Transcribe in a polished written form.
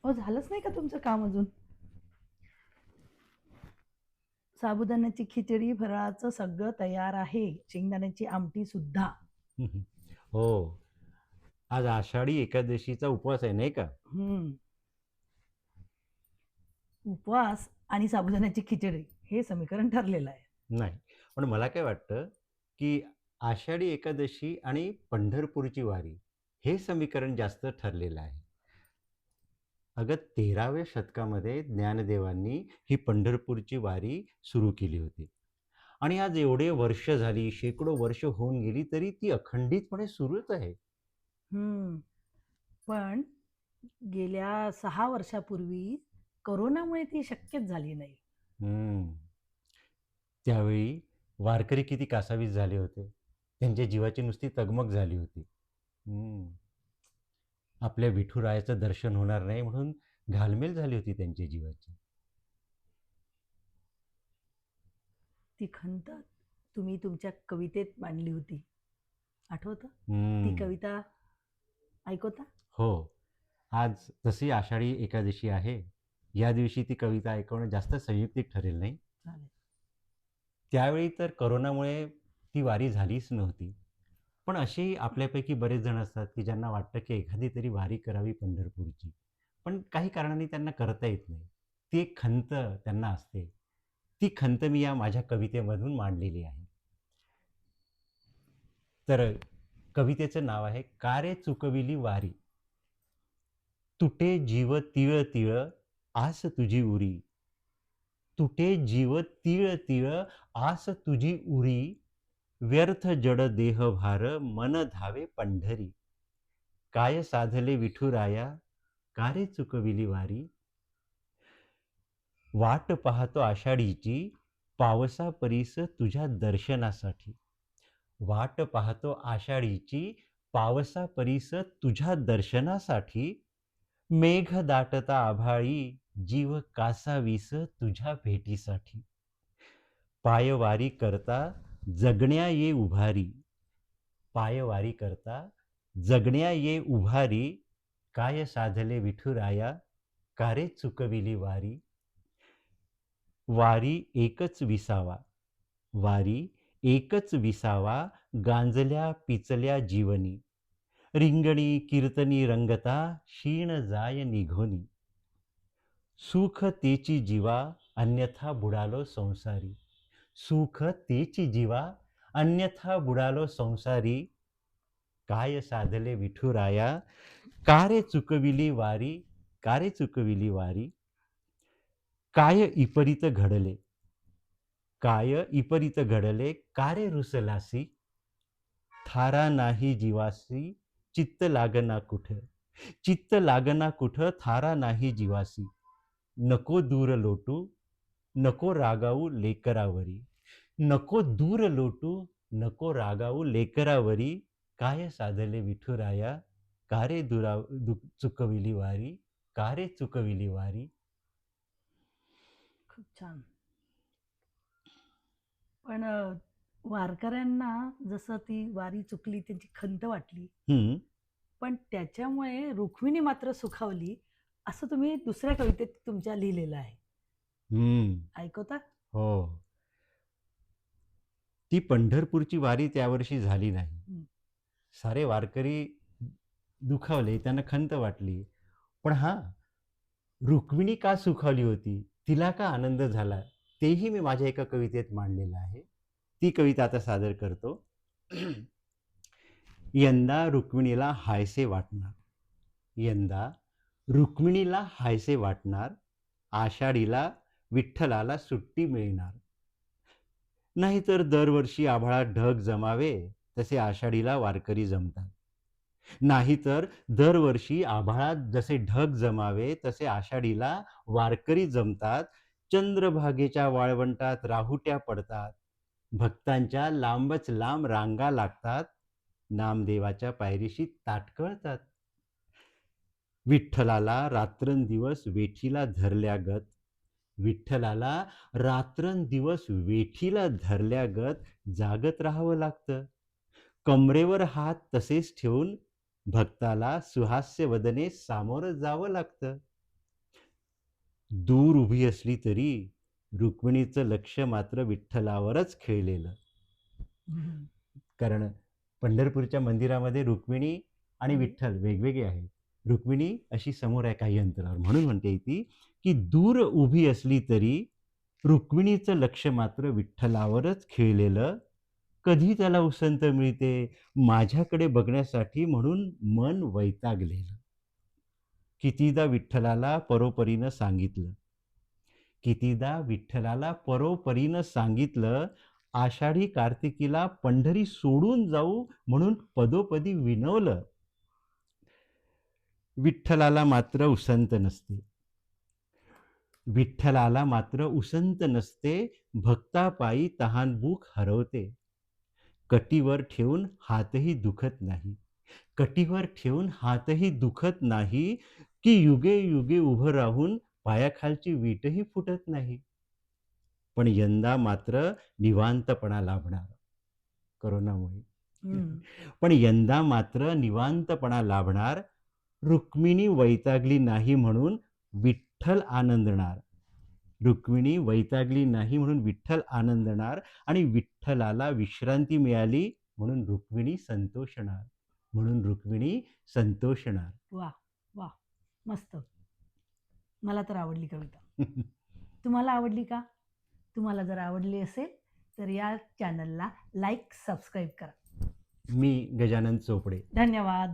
अहो, झालंच नाही का तुमचं काम अजून? साबुदाण्याची खिचडी, फराळाचं सगळं तयार आहे. शेंगदाण्याची आमटी सुद्धा. हम्म. हो, आज आषाढी एकादशीचा उपवास आहे नाही का? हं. उपवास आणि साबुदाण्याची खिचडी हे समीकरण ठरलेलं आहे. नाही, पण मला काय वाटतं की आषाढी एकादशी आणि पंढरपूरची वारी हे समीकरण जास्त ठरलेलं आहे. अगं 13व्या शतकामध्ये ज्ञानदेवांनी ही पंढरपूरची वारी सुरू केली होती आणि आज एवढे वर्ष झाली, शेकडो वर्ष होऊन गेली तरी ती अखंडितपणे सुरूच आहे. हं. पण गेल्या 6 वर्षापूर्वी कोरोनामुळे ती शक्यच झाली नाही. हम्म. त्यावेळी वारकरी किती कासावीस झाले होते, त्यांच्या जीवाची नुसती तगमग झाली होती. हम्म. आपल्या विठुरायाचं दर्शन होणार नाही म्हणून घालमेल झाली होती त्यांच्या जीवाची. ती खंत तुम्ही तुमच्या कवितेत मांडली होती. आठवतं? ती हम्म. कविता ऐकवता? हो, आज तशी आषाढी एकादशी आहे. या दिवशी ती कविता ऐकवणं जास्त संयुक्तिक ठरेल नाही. चालेल. त्यावेळी तर करोनामुळे ती वारी झालीच नव्हती. पण असेही आपल्यापैकी बरेच जण असतात की ज्यांना वाटतं की एखादी तरी वारी करावी पंढरपूरची, पण काही कारणांनी त्यांना करता येत नाही. ती एक खंत त्यांना असते. ती खंत मी या माझ्या कवितेमधून मांडलेली आहे. तर कवितेचं नाव आहे का रे चुकविली वारी. तुटे जीव तिळ तिळ आस तुझी उरी. तुटे जीव तिळ तिळ आस तुझी उरी. व्यर्थ जड देह भार मन धावे पंढरी. काय साधले विठुराया का रे चुकविली वारी. वाट पाहतो आषाढीची पावसा परीस तुझ्या दर्शनासाठी. वाट पाहतो आषाढीची पावसा परीस तुझ्या दर्शनासाठी. मेघ दाटता आभाळी जीव कासावीस तुझ्या भेटीसाठी. पायवारी करता जगण्या ये उभारी. पायवारी करता जगण्या ये उभारी. काय साधले विठुराया का रे चुकविली वारी. वारी एकच विसावा. वारी एकच विसावा गांजल्या पिचल्या जीवनी. रिंगणी कीर्तनी रंगता क्षीण जाय निघोनी. सुख तेची जीवा अन्यथा बुडालो संसारी. सुख तेची जीवा अन्यथा बुडालो संसारी. काय साधले विठुराया का रे चुकविली वारी. का रे चुकविली वारी. काय इपरित घडले. काय इपरित घडले का रे रुसलासी. थारा नाही जीवासी चित्त लागना कुठ. चित्त लागना कुठ थारा नाही जीवासी. नको दूर लोटू नको रागावू लेकरावरी. नको दूर लोटू नको रागावू लेकरावरी. काय साधले विठुराया का रे चुकविली वारी. का रे चुकविली वारी. खूप छान. पण वारकऱ्यांना जसं ती वारी चुकली, त्यांची खंत वाटली. हम्म. पण त्याच्यामुळे रुक्मिणी मात्र सुखावली, असं तुम्ही दुसऱ्या कवितेत तुमच्या लिहिलेलं आहे. हम्म. ऐकवता? हो, ती पंढरपूरची वारी त्यावर्षी झाली नाही. हं. सारे वारकरी दुखावले, त्यांना खंत वाटली. पण हा, रुक्मिणी का सुखावली होती, तिला का आनंद झाला, तेही मी माझ्या एका कवितेत मांडलेलं आहे. ती कविता आता सादर करतो. यंदा रुक्मिणीला हायसे वाटणार. यंदा रुक्मिणीला हायसे वाटणार. आषाढीला विठ्ठलाला सुट्टी मिळणार. नाहीतर दरवर्षी आभाळात ढग जमावे तसे आषाढीला वारकरी जमतात. नाहीतर दरवर्षी आभाळात जसे ढग जमावे तसे आषाढीला वारकरी जमतात. चंद्रभागेच्या वाळवंटात राहुट्या पडतात. भक्तांच्या लांबच लांब रांगा लागतात. नामदेवाच्या पायरीशी ताटकळतात. विठ्ठलाला रात्रंदिवस वेठीला धरल्यागत. विठ्ठलाला रात्रंदिवस वेठीला धरल्यागत जागत राहावं लागतं. कमरेवर हात तसेच ठेवून भक्ताला सुहास्य वदने सामोरं जावं लागतं. दूर उभी असली तरी रुक्मिणीचं लक्ष मात्र विठ्ठलावरच खेळलेलं. हम्म. कारण पंढरपूरच्या मंदिरामध्ये रुक्मिणी आणि आणि विठ्ठल वेगवेगळे आहेत. रुक्मिणी अशी समोर आहे काही अंतरावर, म्हणून म्हणते ती की दूर उभी असली तरी रुक्मिणीचं लक्ष मात्र विठ्ठलावरच खेळलेलं. कधी त्याला उसंत मिळते माझ्याकडे बघण्यासाठी, म्हणून मन वैतागलेलं. कितीदा विठ्ठलाला परोपरीनं सांगितलं, कितीदा विठ्ठलाला परोपरीनं सांगितलं, आषाढी कार्तिकीला पंढरी सोडून जाऊ म्हणून पदोपदी विनवलं. विठ्ठलाला मात्र उसंत नसते. विठ्ठलाला मात्र उसंत नसते. भक्तापायी तहानभूक हरवते. कटीवर ठेवून हातही दुखत नाही. कटीवर ठेवून हातही दुखत नाही, की युगे युगे उभं राहून पायाखालची वीटही फुटत नाही. पण यंदा मात्र निवांतपणा लाभणार करोनामुळे. हम्म. पण यंदा मात्र निवांतपणा लाभणार. रुक्मिणी वैतागली नाही म्हणून विठ्ठल आनंदणार. रुक्मिणी वैतागली नाही म्हणून विठ्ठल आनंदणार. आणि विठ्ठलाला विश्रांती मिळाली म्हणून रुक्मिणी संतोषणार. म्हणून रुक्मिणी संतोषणार. वा वा, मस्त. मला तर आवडली कविता. तुम्हाला आवडली का? तुम्हाला जर आवडली असेल तर या चॅनलला लाईक सबस्क्राईब करा. मी गजानन चोपडे. धन्यवाद.